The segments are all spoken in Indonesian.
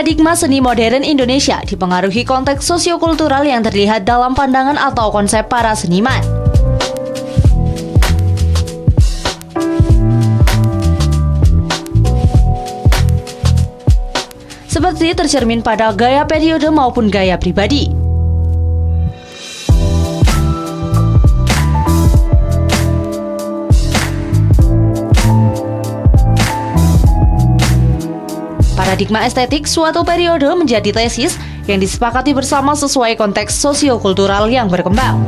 Paradigma seni modern Indonesia dipengaruhi konteks sosiokultural yang terlihat dalam pandangan atau konsep para seniman. Seperti tercermin pada gaya periode maupun gaya pribadi. Paradigma estetik suatu periode menjadi tesis yang disepakati bersama sesuai konteks sosiokultural yang berkembang.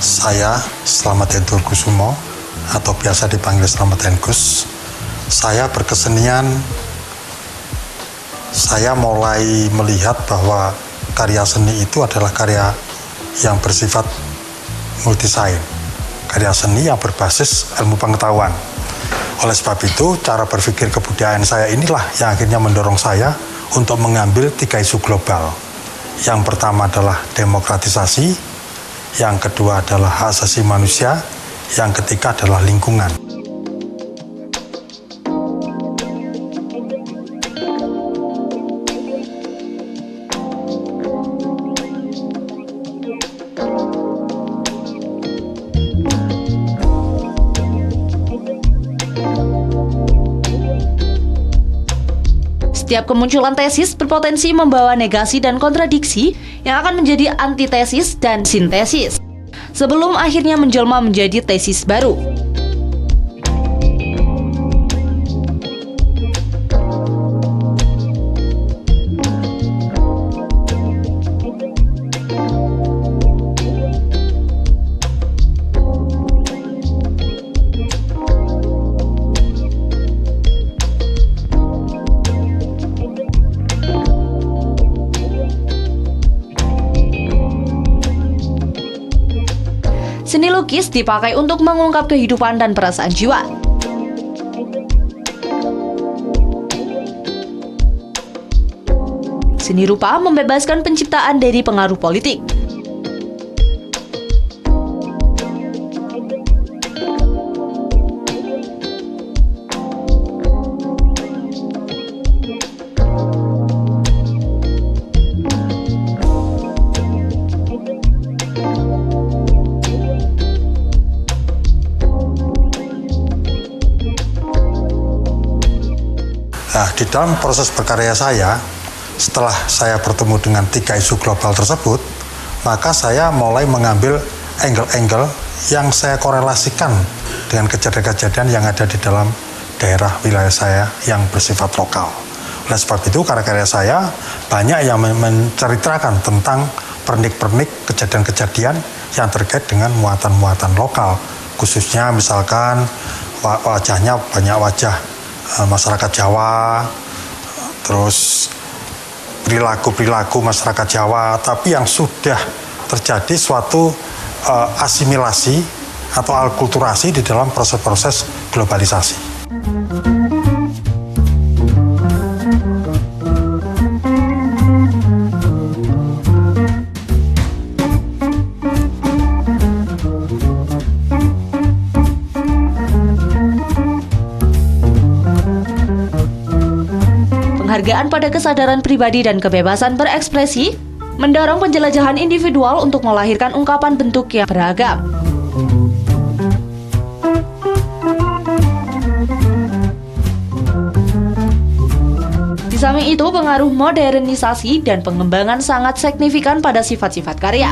Saya Slamet Hentur Kusumo atau biasa dipanggil Slamet Henkus. Saya berkesenian, saya mulai melihat bahwa karya seni itu adalah karya yang bersifat multisain, karya seni yang berbasis ilmu pengetahuan. Oleh sebab itu, cara berpikir kebudayaan saya inilah yang akhirnya mendorong saya untuk mengambil 3 isu global. Yang pertama adalah demokratisasi, yang kedua adalah hak asasi manusia, yang ketiga adalah lingkungan. Setiap kemunculan tesis berpotensi membawa negasi dan kontradiksi yang akan menjadi antitesis dan sintesis, sebelum akhirnya menjelma menjadi tesis baru. Seni lukis dipakai untuk mengungkap kehidupan dan perasaan jiwa. Seni rupa membebaskan penciptaan dari pengaruh politik. Nah, di dalam proses berkarya saya, setelah saya bertemu dengan 3 isu global tersebut, maka saya mulai mengambil angle-angle yang saya korelasikan dengan kejadian-kejadian yang ada di dalam daerah wilayah saya yang bersifat lokal. Oleh sebab itu, karya-karya saya banyak yang menceritakan tentang pernik-pernik kejadian-kejadian yang terkait dengan muatan-muatan lokal. Khususnya misalkan wajahnya banyak wajah masyarakat Jawa, terus perilaku-perilaku masyarakat Jawa, tapi yang sudah terjadi suatu asimilasi atau alkulturasi di dalam proses-proses globalisasi. Penghargaan pada kesadaran pribadi dan kebebasan berekspresi mendorong penjelajahan individual untuk melahirkan ungkapan bentuk yang beragam. Di samping itu, pengaruh modernisasi dan pengembangan sangat signifikan pada sifat-sifat karya.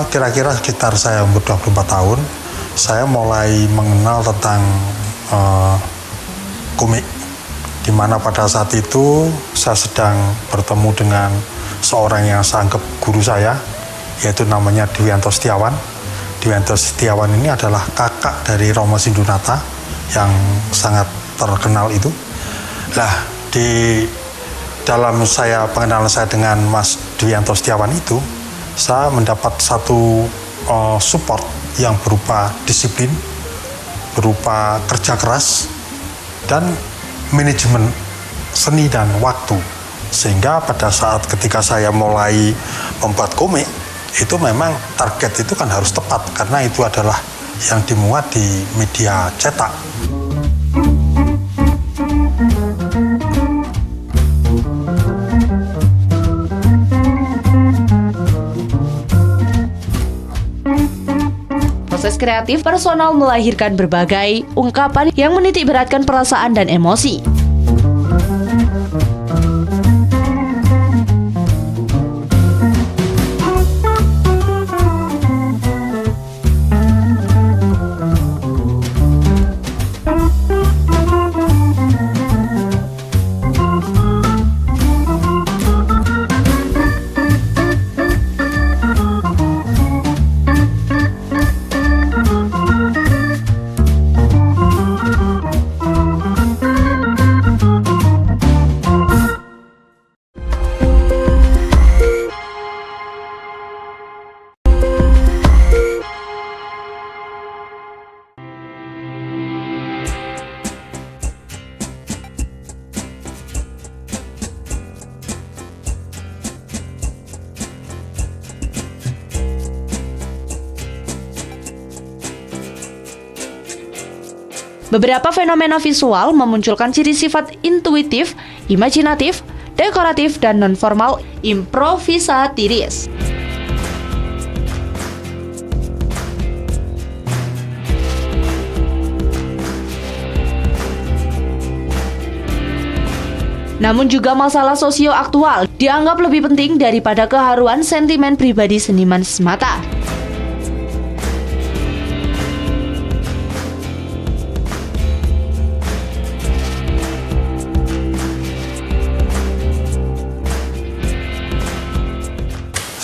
Kira-kira sekitar saya umur 24 tahun, saya mulai mengenal tentang komik, di mana pada saat itu saya sedang bertemu dengan seorang yang saya anggap guru saya, yaitu namanya Dwianto Setiawan. Dwianto Setiawan ini adalah kakak dari Romo Sindunata yang sangat terkenal itu. Nah, di dalam pengenalan saya dengan Mas Dwianto Setiawan itu, saya mendapat satu support yang berupa disiplin, berupa kerja keras, dan manajemen seni dan waktu. Sehingga pada saat ketika saya mulai membuat komik, itu memang target itu kan harus tepat, karena itu adalah yang dimuat di media cetak. Proses kreatif personal melahirkan berbagai ungkapan yang menitik beratkan perasaan dan emosi. Beberapa fenomena visual memunculkan ciri sifat intuitif, imajinatif, dekoratif, dan nonformal improvisatiris. Namun juga masalah sosio-aktual dianggap lebih penting daripada keharuan sentimen pribadi seniman semata.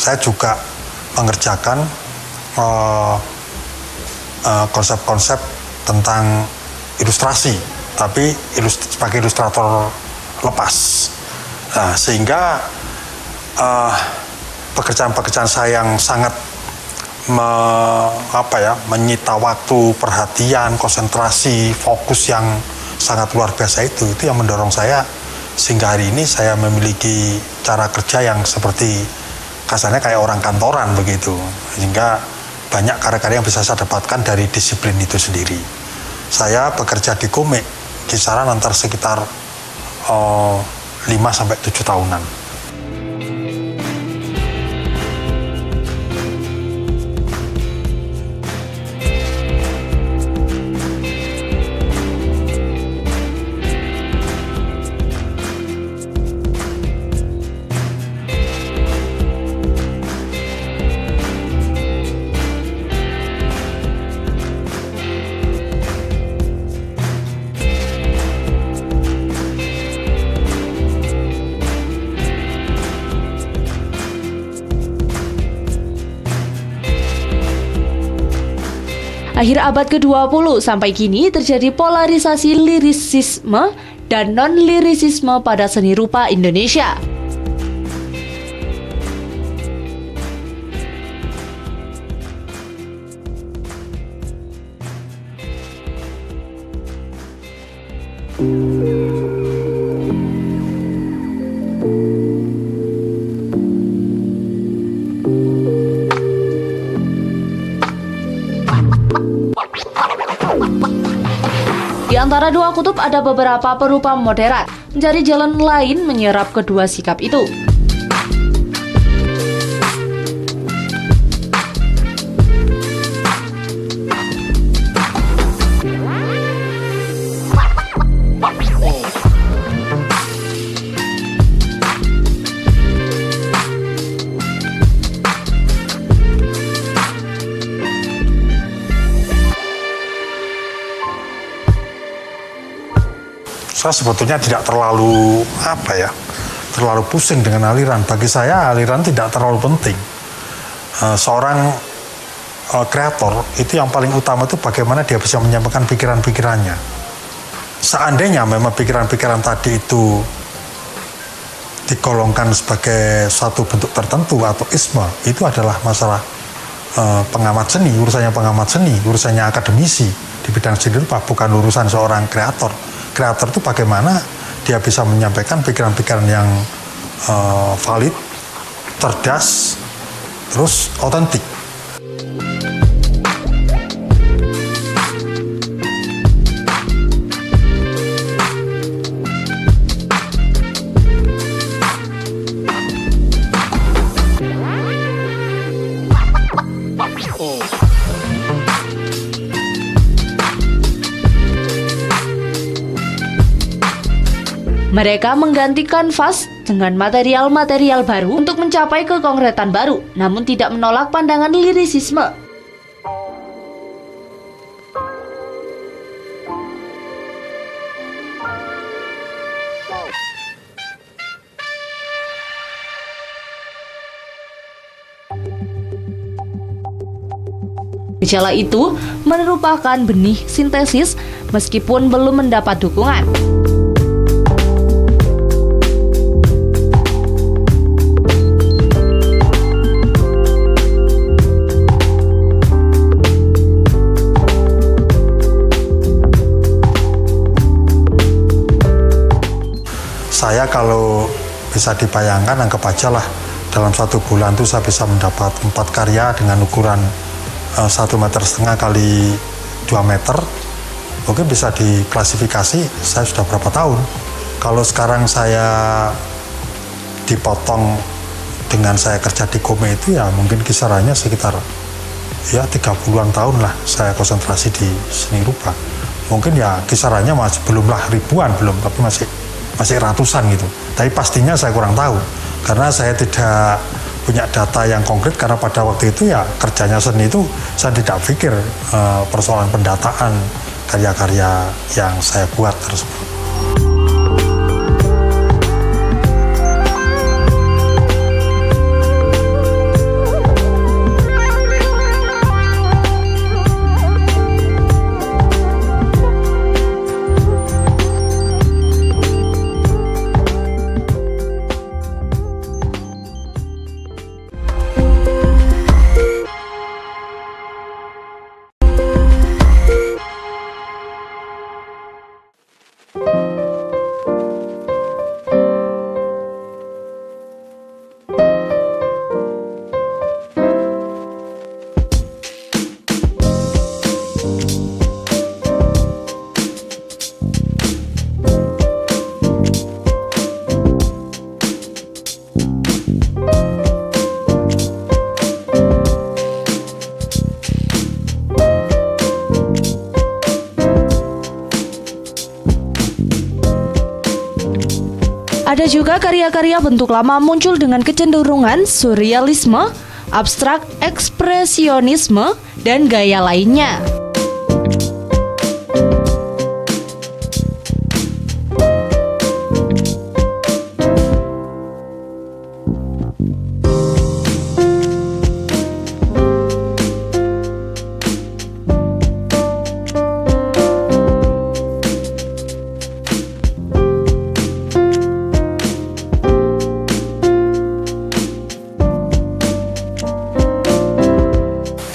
Saya juga mengerjakan konsep-konsep tentang ilustrasi, tapi sebagai ilustrator lepas. Nah, sehingga pekerjaan-pekerjaan saya yang sangat menyita waktu, perhatian, konsentrasi, fokus yang sangat luar biasa itu yang mendorong saya sehingga hari ini saya memiliki cara kerja yang seperti kasarnya kayak orang kantoran begitu, sehingga banyak karya-karya yang bisa saya dapatkan dari disiplin itu sendiri. Saya bekerja di komik kisaran antar sekitar 5-7 tahunan. Akhir abad ke-20 sampai kini terjadi polarisasi lirisisme dan non-lirisisme pada seni rupa Indonesia. Di antara dua kutub ada beberapa perupa moderat, mencari jalan lain menyerap kedua sikap itu. Saya sebetulnya tidak terlalu terlalu pusing dengan aliran. Bagi saya aliran tidak terlalu penting. seorang kreator itu yang paling utama itu bagaimana dia bisa menyampaikan pikiran-pikirannya. Seandainya memang pikiran-pikiran tadi itu digolongkan sebagai suatu bentuk tertentu atau isme, itu adalah masalah pengamat seni, urusannya akademisi di bidang seni rupa, bukan urusan seorang kreator. Kreator itu bagaimana dia bisa menyampaikan pikiran-pikiran yang valid, cerdas, terus otentik. Mereka mengganti kanvas dengan material-material baru untuk mencapai kekongretan baru, namun tidak menolak pandangan lirisisme. Gejala itu merupakan benih sintesis meskipun belum mendapat dukungan. Saya kalau bisa dibayangkan, anggap aja lah dalam 1 bulan itu saya bisa mendapat 4 karya dengan ukuran 1,5 meter kali 2 meter. Mungkin bisa diklasifikasi saya sudah berapa tahun. Kalau sekarang saya dipotong dengan saya kerja di Kome itu ya mungkin kisarannya sekitar ya 30-an tahun lah saya konsentrasi di seni rupa. Mungkin ya kisarannya masih belumlah ribuan, tapi masih ratusan gitu. Tapi pastinya saya kurang tahu karena saya tidak punya data yang konkret, karena pada waktu itu ya kerjanya seni itu saya tidak pikir persoalan pendataan karya-karya yang saya buat tersebut. Ada juga karya-karya bentuk lama muncul dengan kecenderungan surrealisme, abstrak, ekspresionisme, dan gaya lainnya.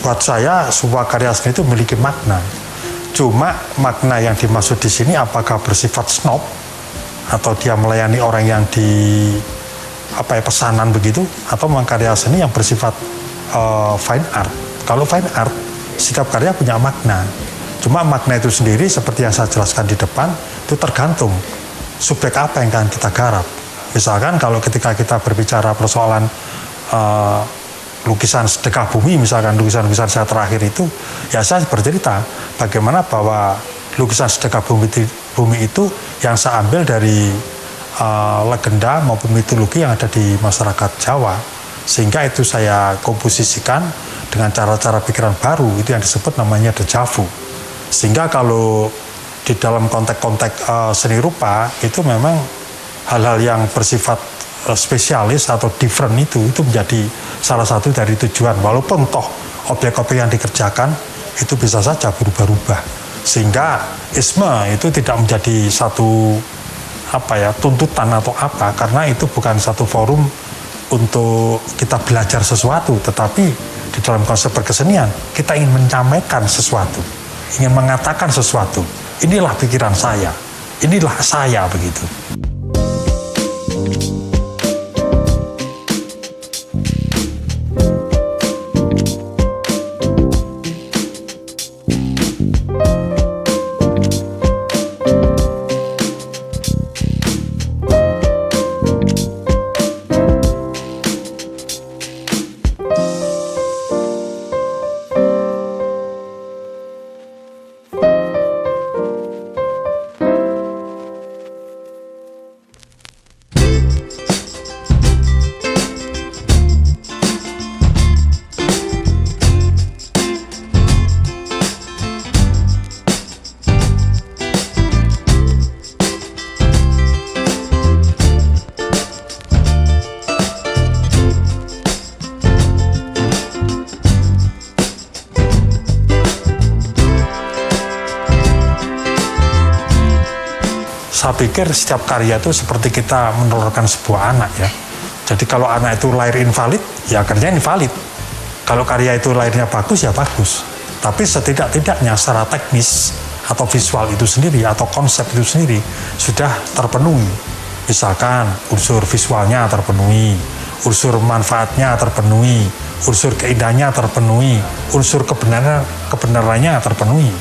Buat saya sebuah karya seni itu memiliki makna. Cuma makna yang dimaksud di sini apakah bersifat snob atau dia melayani orang yang di pesanan begitu, atau memang karya seni yang bersifat fine art. Kalau fine art, setiap karya punya makna. Cuma makna itu sendiri seperti yang saya jelaskan di depan itu tergantung subjek apa yang akan kita garap. Misalkan kalau ketika kita berbicara persoalan lukisan sedekah bumi, misalkan lukisan-lukisan saya terakhir itu, ya saya bercerita bagaimana bahwa lukisan sedekah bumi itu yang saya ambil dari legenda maupun mitologi yang ada di masyarakat Jawa, sehingga itu saya komposisikan dengan cara-cara pikiran baru, itu yang disebut namanya déjà vu. Sehingga kalau di dalam konteks-konteks seni rupa itu memang hal-hal yang bersifat spesialis atau different itu menjadi salah satu dari tujuan. Walaupun toh objek-objek yang dikerjakan itu bisa saja berubah-ubah, sehingga isme itu tidak menjadi satu tuntutan atau apa, karena itu bukan satu forum untuk kita belajar sesuatu, tetapi di dalam konsep berkesenian kita ingin menyampaikan sesuatu, ingin mengatakan sesuatu. Inilah pikiran saya, inilah saya, begitu. Saya pikir setiap karya itu seperti kita menelurkan sebuah anak ya. Jadi kalau anak itu lahir invalid, ya karyanya invalid. Kalau karya itu lahirnya bagus, ya bagus. Tapi setidak-tidaknya secara teknis atau visual itu sendiri atau konsep itu sendiri sudah terpenuhi. Misalkan unsur visualnya terpenuhi, unsur manfaatnya terpenuhi, unsur keindahannya terpenuhi, unsur kebenarannya terpenuhi.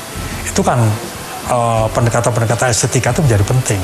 Itu kan pendekatan-pendekatan estetika itu menjadi penting.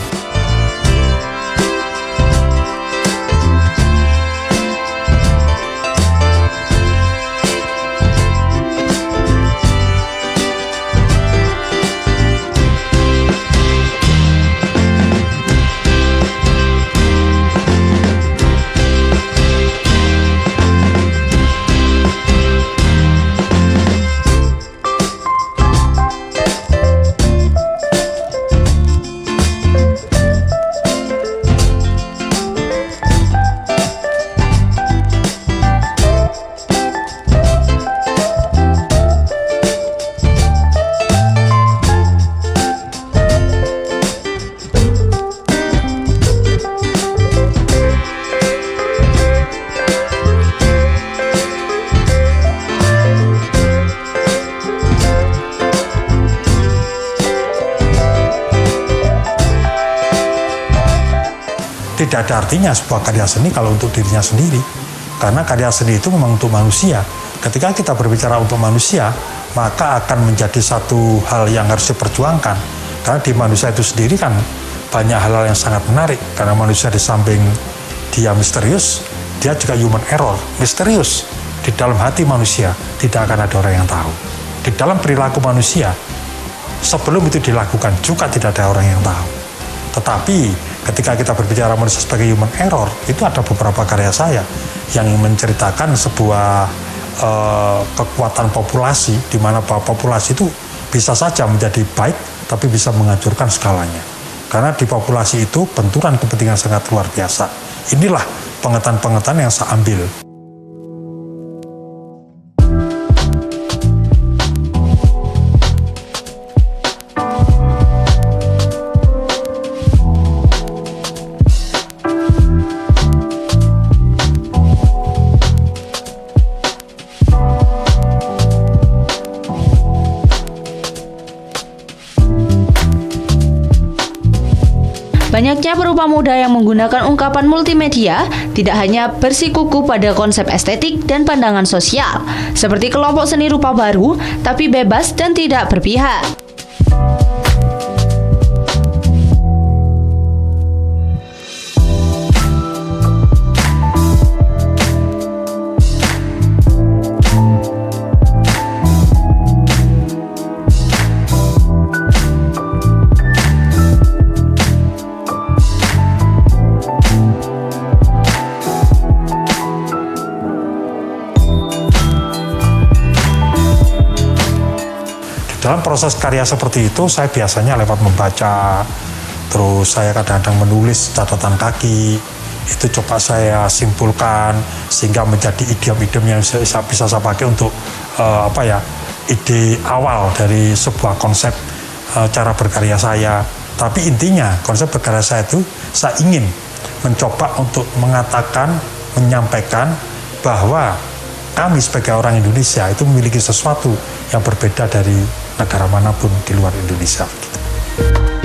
Tidak ada artinya sebuah karya seni kalau untuk dirinya sendiri, karena karya seni itu memang untuk manusia. Ketika kita berbicara untuk manusia, maka akan menjadi satu hal yang harus diperjuangkan, karena di manusia itu sendiri kan banyak hal-hal yang sangat menarik. Karena manusia di samping dia misterius, dia juga human error, misterius. Di dalam hati manusia tidak akan ada orang yang tahu. Di dalam perilaku manusia sebelum itu dilakukan juga tidak ada orang yang tahu. Tetapi ketika kita berbicara manusia sebagai human error, itu ada beberapa karya saya yang menceritakan sebuah kekuatan populasi, di mana bahwa populasi itu bisa saja menjadi baik, tapi bisa menghancurkan skalanya. Karena di populasi itu benturan kepentingan sangat luar biasa. Inilah pengetahuan-pengetahuan yang saya ambil. Banyaknya perupa muda yang menggunakan ungkapan multimedia tidak hanya bersikuku pada konsep estetik dan pandangan sosial, seperti kelompok seni rupa baru, tapi bebas dan tidak berpihak. Dalam proses karya seperti itu, saya biasanya lewat membaca, terus saya kadang-kadang menulis catatan kaki, itu coba saya simpulkan sehingga menjadi idiom-idiom yang bisa saya pakai untuk ide awal dari sebuah konsep cara berkarya saya. Tapi intinya konsep berkarya saya itu saya ingin mencoba untuk mengatakan, menyampaikan bahwa kami sebagai orang Indonesia itu memiliki sesuatu yang berbeda dari negara manapun di luar Indonesia. Gitu.